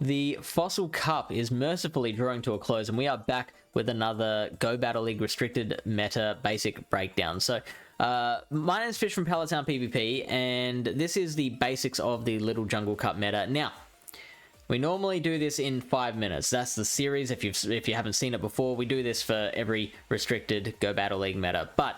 The Fossil Cup is mercifully drawing to a close, and we are back with another Go Battle League restricted meta basic breakdown. So, my name is Fish from Pallet Town PvP, and this is the basics of the Little Jungle Cup meta. Now, we normally do this in 5 minutes. That's the series. If you haven't seen it before, we do this for every restricted Go Battle League meta. But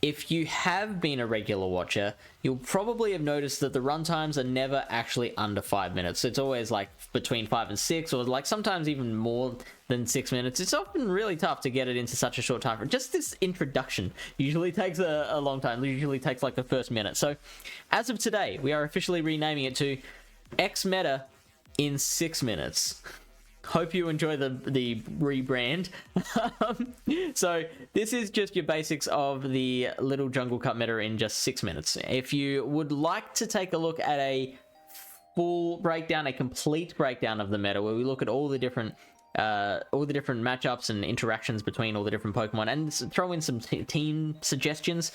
if you have been a regular watcher, you'll probably have noticed that the runtimes are never actually under 5 minutes. It's always like between 5 and 6, or like sometimes even more than 6 minutes. It's often really tough to get it into such a short time. Just this introduction usually takes a long time. It usually takes like the first minute. So as of today, we are officially renaming it to X Meta in 6 minutes. Hope you enjoy the rebrand. So this is just your basics of the Little Jungle Cup meta in just 6 minutes. If you would like to take a look at a full breakdown, a complete breakdown of the meta, where we look at all the different matchups and interactions between all the different Pokemon, and throw in some team suggestions.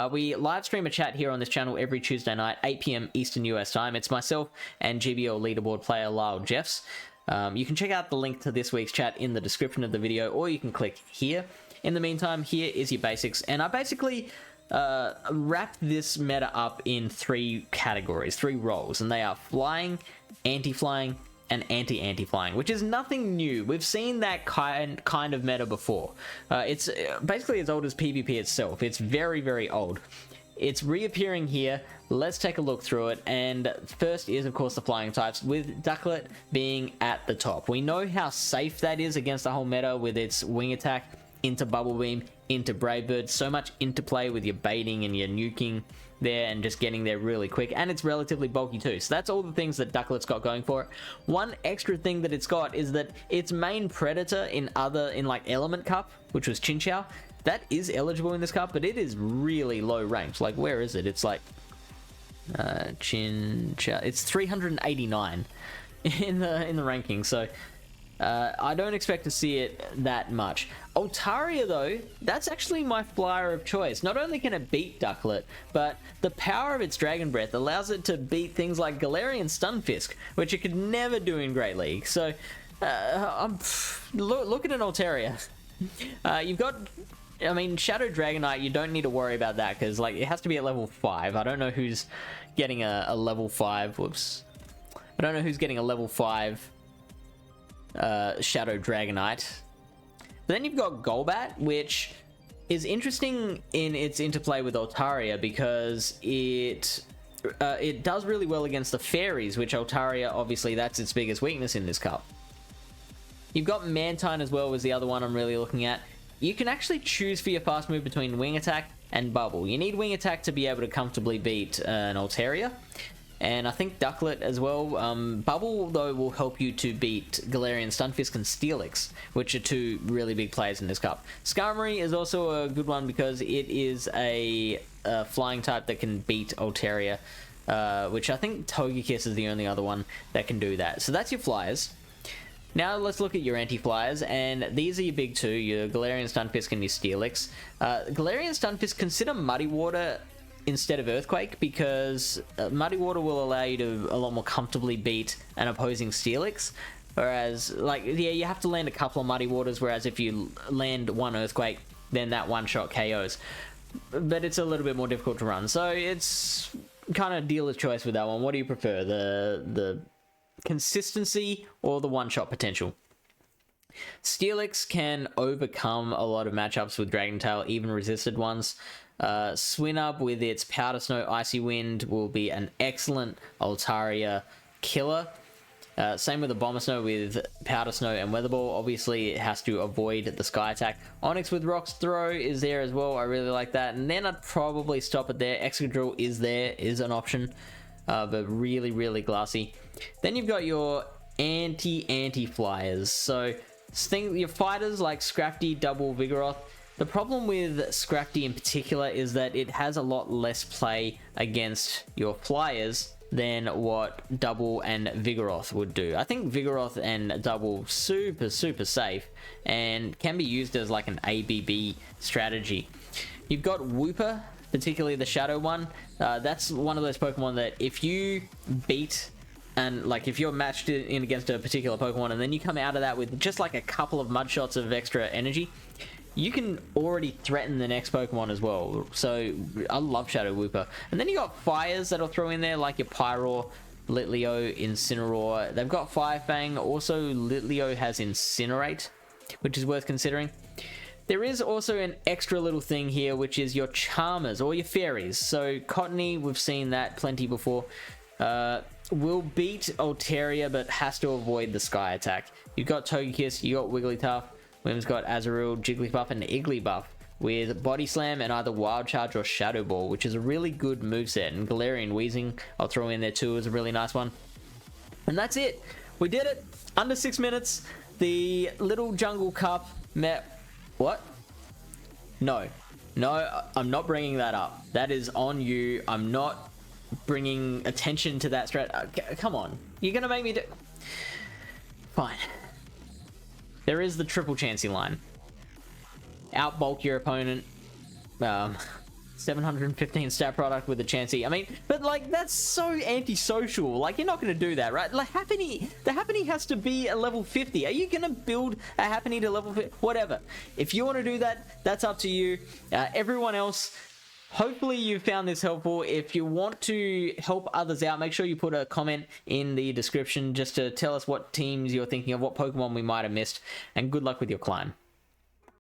We live stream a chat here on this channel every Tuesday night, 8 PM Eastern US time. It's myself and GBL leaderboard player Lyle Jeffs. You can check out the link to this week's chat in the description of the video, or you can click here. In the meantime, here is your basics, and I basically wrap this meta up in 3 categories, 3 roles, and they are flying, anti-flying, and anti-anti-flying, which is nothing new. We've seen that kind of meta before. It's basically as old as PvP itself. It's very, very old. It's reappearing here. Let's take a look through it, and first is of course the flying types, with Ducklet being at the top. We know how safe that is against the whole meta with its wing attack into Bubble Beam, into Brave Bird. So much interplay with your baiting and your nuking there and just getting there really quick, and it's relatively bulky too. So that's all the things that Ducklet's got going for it. One extra thing that it's got is that its main predator in like Element Cup, which was Chinchou, that is eligible in this cup, but it is really low ranked. Like, where is it? It's like Chinchou. It's 389 in the ranking. So I don't expect to see it that much. Altaria, though, that's actually my flyer of choice. Not only can it beat Ducklet, but the power of its Dragon Breath allows it to beat things like Galarian Stunfisk, which it could never do in Great League. So look at an Altaria. You've got, I mean, Shadow Dragonite, you don't need to worry about that, because like it has to be at level 5. I don't know who's getting a level 5. Whoops. I don't know who's getting a level 5 Shadow Dragonite. But then you've got Golbat, which is interesting in its interplay with Altaria, because it does really well against the fairies, which Altaria, obviously that's its biggest weakness in this cup. You've got Mantine as well, was the other one I'm really looking at. You can actually choose for your fast move between Wing Attack and Bubble. You need Wing Attack to be able to comfortably beat an Altaria, and I think Ducklet as well. Bubble, though, will help you to beat Galarian Stunfisk and Steelix, which are 2 really big players in this cup. Skarmory is also a good one because it is a flying type that can beat Altaria, which I think Togekiss is the only other one that can do that. So that's your flyers. Now let's look at your anti-flyers, and these are your big 2, your Galarian Stunfisk and your Steelix. Galarian Stunfisk, consider Muddy Water instead of Earthquake, because Muddy Water will allow you to a lot more comfortably beat an opposing Steelix, whereas, like, yeah, you have to land a couple of Muddy Waters, whereas if you land 1 Earthquake, then that one-shot KOs. But it's a little bit more difficult to run, so it's kind of dealer's choice with that one. What do you prefer, the consistency or the one-shot potential? Steelix can overcome a lot of matchups with Dragon Tail, even resisted ones. Swinub with its Powder Snow, Icy Wind will be an excellent Altaria killer. Same with the Bomber Snow with Powder Snow and Weather Ball. Obviously, it has to avoid the Sky Attack. Onyx with Rock's Throw is there as well. I really like that. And then I'd probably stop it there. Excadrill is an option, but really, really glassy. Then you've got your anti-flyers. So your fighters like Scrafty, Double, Vigoroth. The problem with Scrafty in particular is that it has a lot less play against your flyers than what Double and Vigoroth would do. I think Vigoroth and Double super safe and can be used as like an ABB strategy. You've got Wooper, particularly the Shadow one. That's one of those Pokemon that if you beat and like if you're matched in against a particular Pokemon and then you come out of that with just like a couple of mud shots of extra energy, you can already threaten the next Pokemon as well. So I love Shadow Wooper. And then you got fires that'll throw in there, like your Pyroar, Litleo, Incineroar. They've got Fire Fang. Also, Litleo has Incinerate, which is worth considering. There is also an extra little thing here, which is your Charmers or your Fairies. So Cottony, we've seen that plenty before. Will beat Altaria, but has to avoid the Sky Attack. You've got Togekiss, you got Wigglytuff. William's got Azurill, Jigglypuff, and Igglybuff with Body Slam and either Wild Charge or Shadow Ball, which is a really good moveset. And Galarian Weezing, I'll throw in there too, is a really nice one. And that's it. We did it. Under 6 minutes. The Little Jungle Cup met... What? No. No, I'm not bringing that up. That is on you. I'm not bringing attention to that strat. Come on. You're going to make me do... Fine. There is the triple Chansey line. Outbulk your opponent. 715 stat product with a Chansey. I mean, but like, that's so antisocial. Like, you're not going to do that, right? Like, the Happiny has to be a level 50. Are you going to build a Happiny to level 50? Whatever. If you want to do that, that's up to you. Everyone else, hopefully you found this helpful. If you want to help others out, make sure you put a comment in the description just to tell us what teams you're thinking of, what Pokemon we might have missed, and good luck with your climb.